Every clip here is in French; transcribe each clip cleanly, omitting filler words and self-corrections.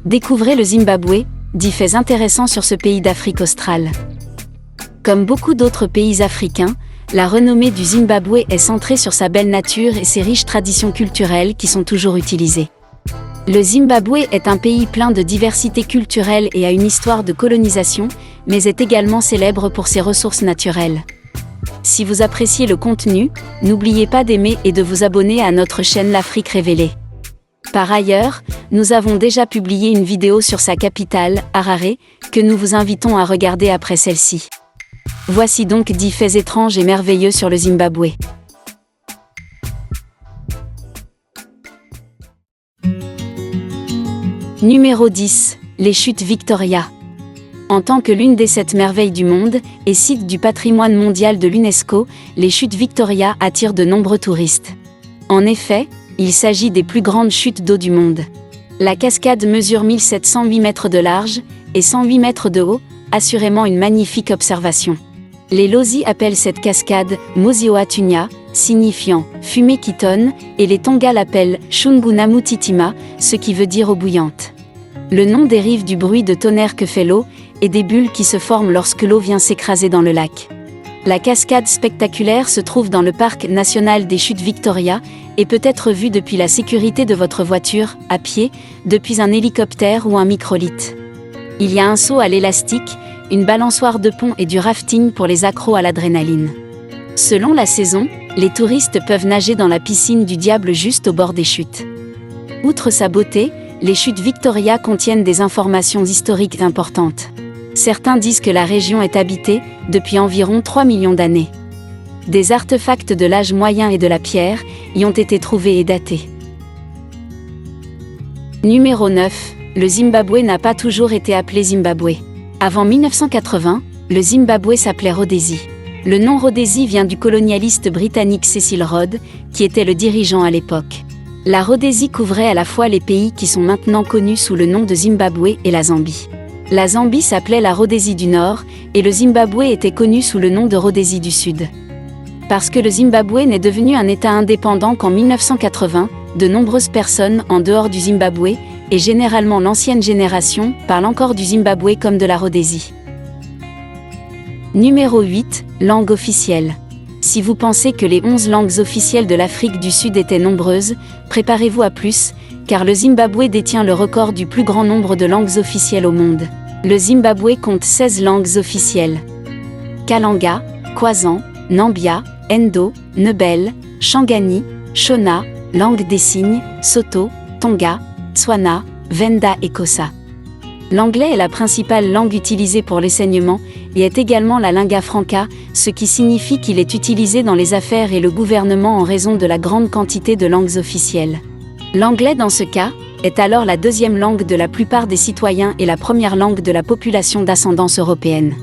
Découvrez le Zimbabwe, 10 faits intéressants sur ce pays d'Afrique australe. Comme beaucoup d'autres pays africains, la renommée du Zimbabwe est centrée sur sa belle nature et ses riches traditions culturelles qui sont toujours utilisées. Le Zimbabwe est un pays plein de diversité culturelle et a une histoire de colonisation, mais est également célèbre pour ses ressources naturelles. Si vous appréciez le contenu, n'oubliez pas d'aimer et de vous abonner à notre chaîne L'Afrique Révélée. Par ailleurs, nous avons déjà publié une vidéo sur sa capitale, Harare, que nous vous invitons à regarder après celle-ci. Voici donc 10 faits étranges et merveilleux sur le Zimbabwe. Numéro 10. Les chutes Victoria. En tant que l'une des 7 merveilles du monde, et site du patrimoine mondial de l'UNESCO, les chutes Victoria attirent de nombreux touristes. En effet, il s'agit des plus grandes chutes d'eau du monde. La cascade mesure 1708 mètres de large et 108 mètres de haut, assurément une magnifique observation. Les Lozi appellent cette cascade Mozioatunya, signifiant « fumée qui tonne », et les Tonga l'appellent « Shungunamutitima », ce qui veut dire « eau bouillante ». Le nom dérive du bruit de tonnerre que fait l'eau, et des bulles qui se forment lorsque l'eau vient s'écraser dans le lac. La cascade spectaculaire se trouve dans le parc national des chutes Victoria, et peut être vue depuis la sécurité de votre voiture, à pied, depuis un hélicoptère ou un microlift. Il y a un saut à l'élastique, une balançoire de pont et du rafting pour les accros à l'adrénaline. Selon la saison, les touristes peuvent nager dans la piscine du Diable juste au bord des chutes. Outre sa beauté, les chutes Victoria contiennent des informations historiques importantes. Certains disent que la région est habitée depuis environ 3 millions d'années. Des artefacts de l'âge moyen et de la pierre y ont été trouvés et datés. Numéro 9. Le Zimbabwe n'a pas toujours été appelé Zimbabwe. Avant 1980, le Zimbabwe s'appelait Rhodésie. Le nom Rhodésie vient du colonialiste britannique Cecil Rhodes, qui était le dirigeant à l'époque. La Rhodésie couvrait à la fois les pays qui sont maintenant connus sous le nom de Zimbabwe et la Zambie. La Zambie s'appelait la Rhodésie du Nord, et le Zimbabwe était connu sous le nom de Rhodésie du Sud. Parce que le Zimbabwe n'est devenu un État indépendant qu'en 1980, de nombreuses personnes en dehors du Zimbabwe, et généralement l'ancienne génération, parlent encore du Zimbabwe comme de la Rhodésie. Numéro 8. Langue officielle. Si vous pensez que les 11 langues officielles de l'Afrique du Sud étaient nombreuses, préparez-vous à plus, car le Zimbabwe détient le record du plus grand nombre de langues officielles au monde. Le Zimbabwe compte 16 langues officielles. Kalanga, Kwazan, Nambia, Endo, Nebel, Shangani, Shona, langue des signes, Soto, Tonga, Tswana, Venda et Xhosa. L'anglais est la principale langue utilisée pour l'enseignement et est également la lingua franca, ce qui signifie qu'il est utilisé dans les affaires et le gouvernement en raison de la grande quantité de langues officielles. L'anglais dans ce cas est alors la deuxième langue de la plupart des citoyens et la première langue de la population d'ascendance européenne.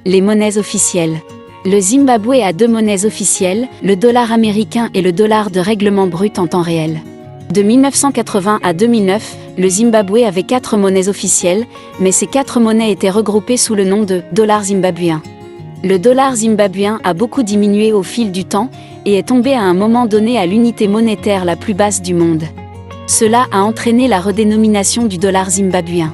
Les monnaies officielles. Le Zimbabwe a 2 monnaies officielles, le dollar américain et le dollar de règlement brut en temps réel. De 1980 à 2009, le Zimbabwe avait 4 monnaies officielles, mais ces 4 monnaies étaient regroupées sous le nom de « dollar zimbabwéen ». Le dollar zimbabwéen a beaucoup diminué au fil du temps et est tombé à un moment donné à l'unité monétaire la plus basse du monde. Cela a entraîné la redénomination du dollar zimbabwéen.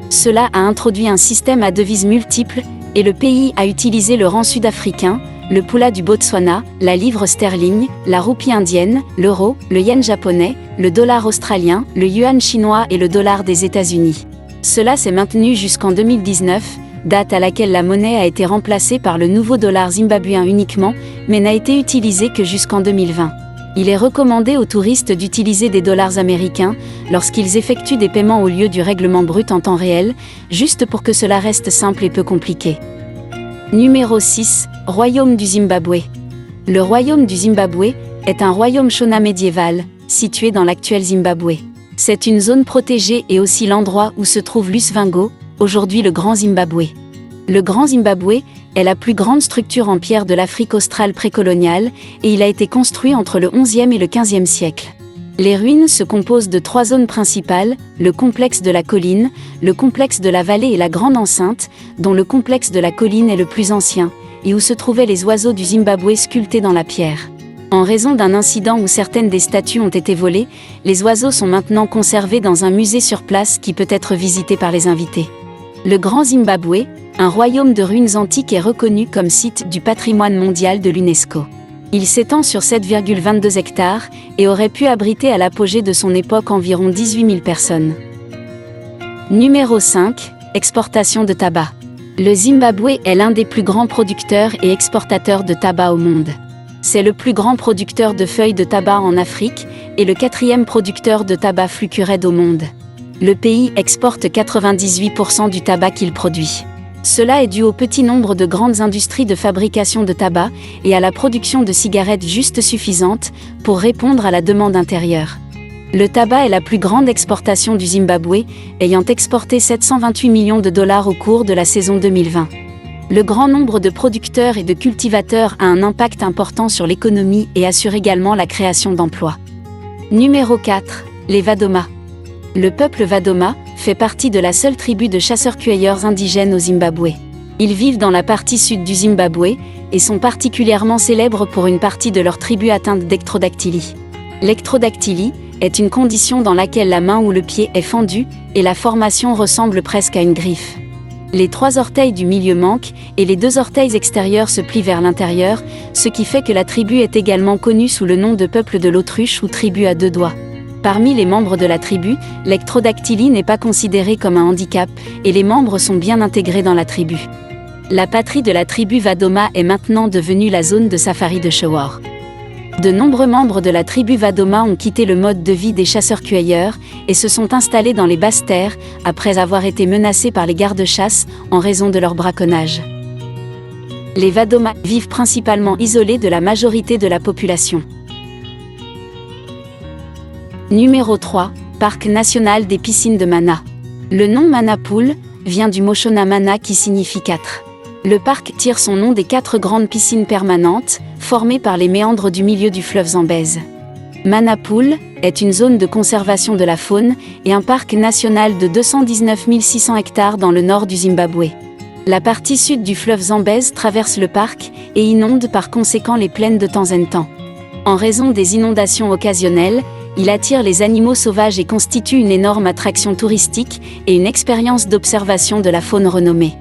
Cela a introduit un système à devises multiples, et le pays a utilisé le rand sud-africain, le pula du Botswana, la livre sterling, la roupie indienne, l'euro, le yen japonais, le dollar australien, le yuan chinois et le dollar des États-Unis. Cela s'est maintenu jusqu'en 2019, date à laquelle la monnaie a été remplacée par le nouveau dollar zimbabwéen uniquement, mais n'a été utilisé que jusqu'en 2020. Il est recommandé aux touristes d'utiliser des dollars américains lorsqu'ils effectuent des paiements au lieu du règlement brut en temps réel, juste pour que cela reste simple et peu compliqué. Numéro 6. Royaume du Zimbabwe. Le royaume du Zimbabwe est un royaume Shona médiéval, situé dans l'actuel Zimbabwe. C'est une zone protégée et aussi l'endroit où se trouve Lusvango, aujourd'hui le Grand Zimbabwe. Le Grand Zimbabwe est la plus grande structure en pierre de l'Afrique australe précoloniale et il a été construit entre le XIe et le XVe siècle. Les ruines se composent de 3 zones principales, le complexe de la colline, le complexe de la vallée et la grande enceinte, dont le complexe de la colline est le plus ancien, et où se trouvaient les oiseaux du Zimbabwe sculptés dans la pierre. En raison d'un incident où certaines des statues ont été volées, les oiseaux sont maintenant conservés dans un musée sur place qui peut être visité par les invités. Le Grand Zimbabwe, un royaume de ruines antiques, est reconnu comme site du patrimoine mondial de l'UNESCO. Il s'étend sur 7,22 hectares et aurait pu abriter à l'apogée de son époque environ 18 000 personnes. Numéro 5. Exportation de tabac. Le Zimbabwe est l'un des plus grands producteurs et exportateurs de tabac au monde. C'est le plus grand producteur de feuilles de tabac en Afrique et le 4e producteur de tabac flûcured au monde. Le pays exporte 98% du tabac qu'il produit. Cela est dû au petit nombre de grandes industries de fabrication de tabac et à la production de cigarettes juste suffisantes pour répondre à la demande intérieure. Le tabac est la plus grande exportation du Zimbabwe, ayant exporté 728 millions de dollars au cours de la saison 2020. Le grand nombre de producteurs et de cultivateurs a un impact important sur l'économie et assure également la création d'emplois. Numéro 4. Les Vadoma. Le peuple Vadoma fait partie de la seule tribu de chasseurs-cueilleurs indigènes au Zimbabwe. Ils vivent dans la partie sud du Zimbabwe et sont particulièrement célèbres pour une partie de leur tribu atteinte d'ectrodactylie. L'ectrodactylie est une condition dans laquelle la main ou le pied est fendu et la formation ressemble presque à une griffe. Les 3 orteils du milieu manquent et les 2 orteils extérieurs se plient vers l'intérieur, ce qui fait que la tribu est également connue sous le nom de peuple de l'autruche ou tribu à 2 doigts. Parmi les membres de la tribu, l'ectrodactylie n'est pas considérée comme un handicap et les membres sont bien intégrés dans la tribu. La patrie de la tribu Vadoma est maintenant devenue la zone de safari de Shower. De nombreux membres de la tribu Vadoma ont quitté le mode de vie des chasseurs-cueilleurs et se sont installés dans les basses terres après avoir été menacés par les gardes-chasse en raison de leur braconnage. Les Vadoma vivent principalement isolés de la majorité de la population. Numéro 3. Parc national des piscines de Mana. Le nom Mana Pool vient du mot Shona Mana qui signifie 4. Le parc tire son nom des 4 grandes piscines permanentes, formées par les méandres du milieu du fleuve Zambèze. Mana Pool est une zone de conservation de la faune et un parc national de 219 600 hectares dans le nord du Zimbabwe. La partie sud du fleuve Zambèze traverse le parc et inonde par conséquent les plaines de temps en temps. En raison des inondations occasionnelles, il attire les animaux sauvages et constitue une énorme attraction touristique et une expérience d'observation de la faune renommée.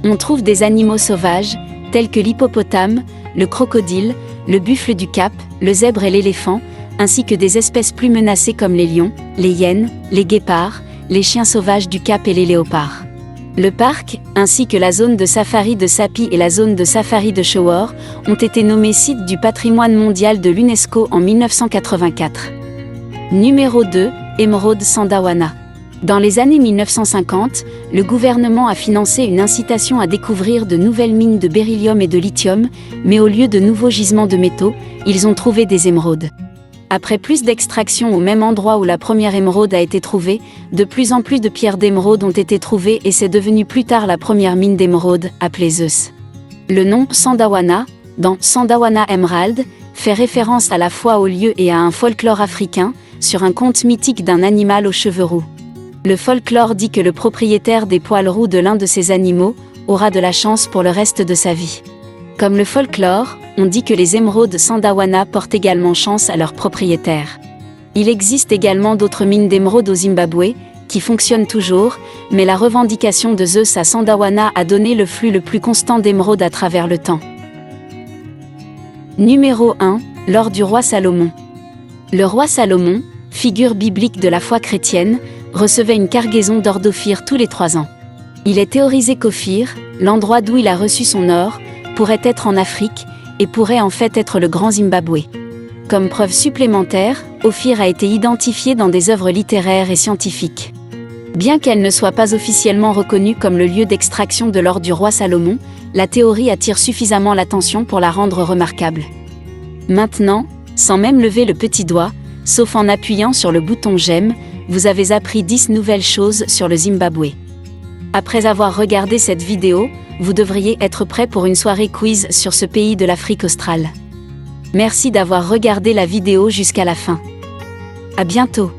On trouve des animaux sauvages, tels que l'hippopotame, le crocodile, le buffle du Cap, le zèbre et l'éléphant, ainsi que des espèces plus menacées comme les lions, les hyènes, les guépards, les chiens sauvages du Cap et les léopards. Le parc, ainsi que la zone de safari de Sapi et la zone de safari de Shower, ont été nommés sites du patrimoine mondial de l'UNESCO en 1984. Numéro 2. Émeraude Sandawana. Dans les années 1950, le gouvernement a financé une incitation à découvrir de nouvelles mines de beryllium et de lithium, mais au lieu de nouveaux gisements de métaux, ils ont trouvé des émeraudes. Après plus d'extraction au même endroit où la première émeraude a été trouvée, de plus en plus de pierres d'émeraude ont été trouvées et c'est devenu plus tard la première mine d'émeraude, appelée Zeus. Le nom Sandawana, dans Sandawana Emerald, fait référence à la fois au lieu et à un folklore africain, sur un conte mythique d'un animal aux cheveux roux. Le folklore dit que le propriétaire des poils roux de l'un de ces animaux aura de la chance pour le reste de sa vie. Comme le folklore, on dit que les émeraudes Sandawana portent également chance à leur propriétaire. Il existe également d'autres mines d'émeraudes au Zimbabwe, qui fonctionnent toujours, mais la revendication de Zeus à Sandawana a donné le flux le plus constant d'émeraudes à travers le temps. Numéro 1. L'or du roi Salomon. Le roi Salomon, figure biblique de la foi chrétienne, recevait une cargaison d'or d'Ophir tous les 3 ans. Il est théorisé qu'Ophir, l'endroit d'où il a reçu son or, pourrait être en Afrique, et pourrait en fait être le Grand Zimbabwe. Comme preuve supplémentaire, Ophir a été identifié dans des œuvres littéraires et scientifiques. Bien qu'elle ne soit pas officiellement reconnue comme le lieu d'extraction de l'or du roi Salomon, la théorie attire suffisamment l'attention pour la rendre remarquable. Maintenant, sans même lever le petit doigt, sauf en appuyant sur le bouton j'aime, vous avez appris 10 nouvelles choses sur le Zimbabwe. Après avoir regardé cette vidéo, vous devriez être prêt pour une soirée quiz sur ce pays de l'Afrique australe. Merci d'avoir regardé la vidéo jusqu'à la fin. À bientôt.